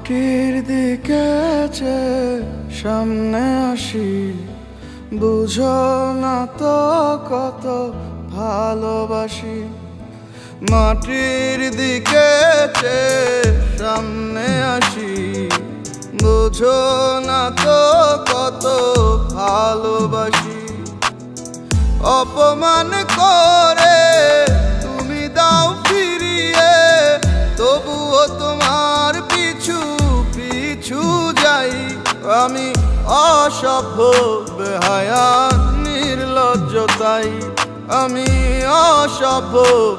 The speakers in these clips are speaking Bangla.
মাটির দিকে সামনে আসি, বুঝো না তো কত ভালোবাসি। মাটির দিকে সামনে আসি, বুঝো না তো কত ভালোবাসি। অপমান করে তুমি দাও ফিরিয়ে, তবুও তোমার পিছু পিছু যাই। আমি অসভ্য বেহায়া নির্লজ্জ তাই, আমি অসভ্য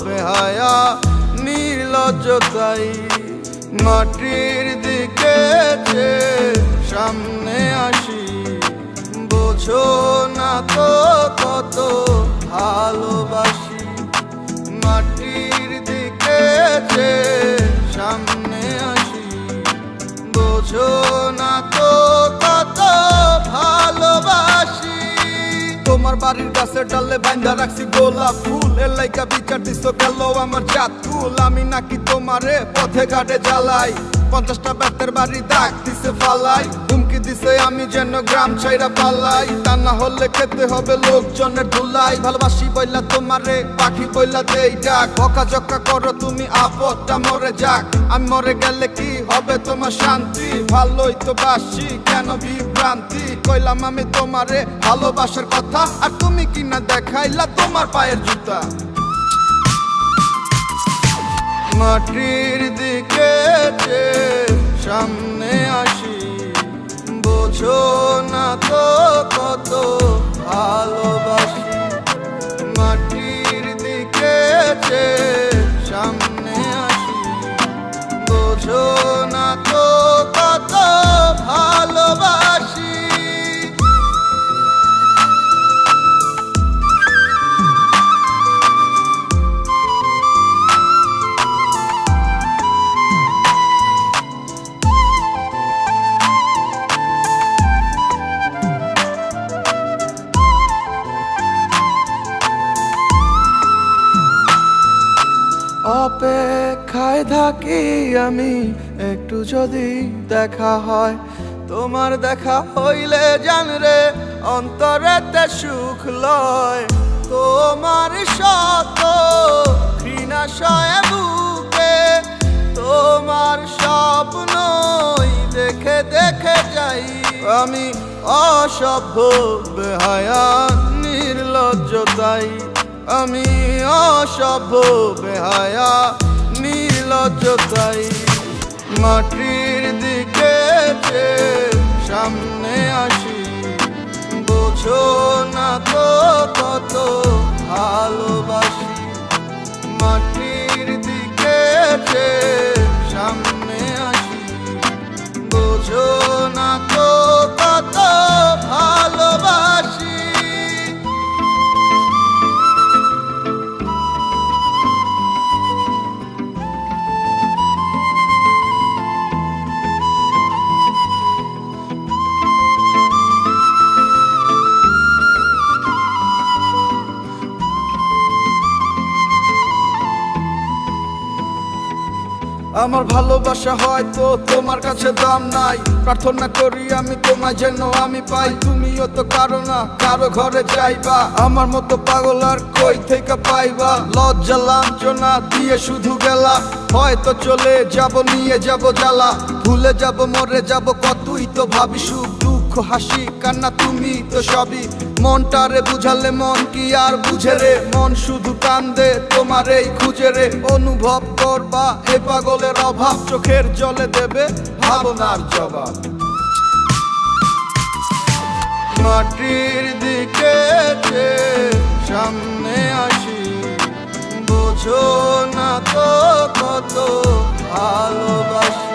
বেহায়া নির্লজ্জ তাই। মাটির দিকে সামনে আসি, বোঝো না তো কত ভালোবাসি। মাটির দিকে সামনে আসি, বোঝো না তো কত ভালোবাসি। তোমার বাড়ির গাছের ডালে বাইন্ধা রাখছি গোলাপ ফুল, এর লাইগা বিচার দিছো গেল আমার জাত ফুল। আমি নাকি তোমারে পথে ঘাটে জ্বালাই, 50টা বেতের বাড়ি দাগ দিছে ফালাই। হুমকি দিছে আমি যেন গ্রাম ছাইরা পালাই, তা না হলে খেতে হবে লোকজনের ধুলাই। ভালোবাসি বইলা তোমারে পাখি বইলা দেই ডাক, বকাঝকা করো তুমি আপদটা মরে যাক। আমি মরে গেলে কি হবে তোমার শান্তি? ভালোই তো বাসি কেন বিভ্রান্তি? কইলাম আমি তোমারে ভালোবাসার কথা, আর তুমি কিনা দেখাইলা তোমার পায়ের জুতা। মাটির দিকে সামনে আসি, বোঝো না তো কত ভালোবাসি। মাটির দিকে সামনে আসি, বোঝো না তো কত ভালোবাসি। অপেক্ষায় থাকি আমি, একটু যদি দেখা হয়। তোমার দেখা হইলে জান রে অন্তরেতে সুখ লয়। তোমার শত ঘৃণা সয়ে বুকে, তোমার স্বপ্নই দেখে দেখে যাই। আমি অসভ্য বেহায়া নির্লজ্জ তাই, আমি অসভ্য বেহায়া নির্লজ্জ তাই। মাটির দিকে সামনে আসি, বোঝো না তো কত ভালোবাসি। মাটির দিকে সামনে আসি, বোঝো না তো কত ভালোবাসি। আমার ভালোবাসা হয়তো তোমার কাছে দাম নাই, প্রার্থনা করি আমি তোমায় যেন আমি পাই। তুমিও তো কারো না কারো ঘরে যাইবা, আমার মতো পাগল আর কই থেকে পাইবা। লজ্জা লাঞ্ছনা দিয়ে শুধু গেলা, হয়তো চলে যাব নিয়ে যাব জ্বালা। ভুলে যাব মরে যাব কতই তো ভাবি, সুখ দুঃখ হাসি কান্না তুমি তো সবই। মনটারে বুঝালে মন কি আর বুঝে রে, মন শুধু কান্দে তোমার এই খুঁজে রে। অনুভব করবা এ পাগলের অভাব, চোখের জলে দেবে ভাবনার জবাব। মাটির দিকে সামনে আসি, বোঝো না তো কত ভালোবাসি।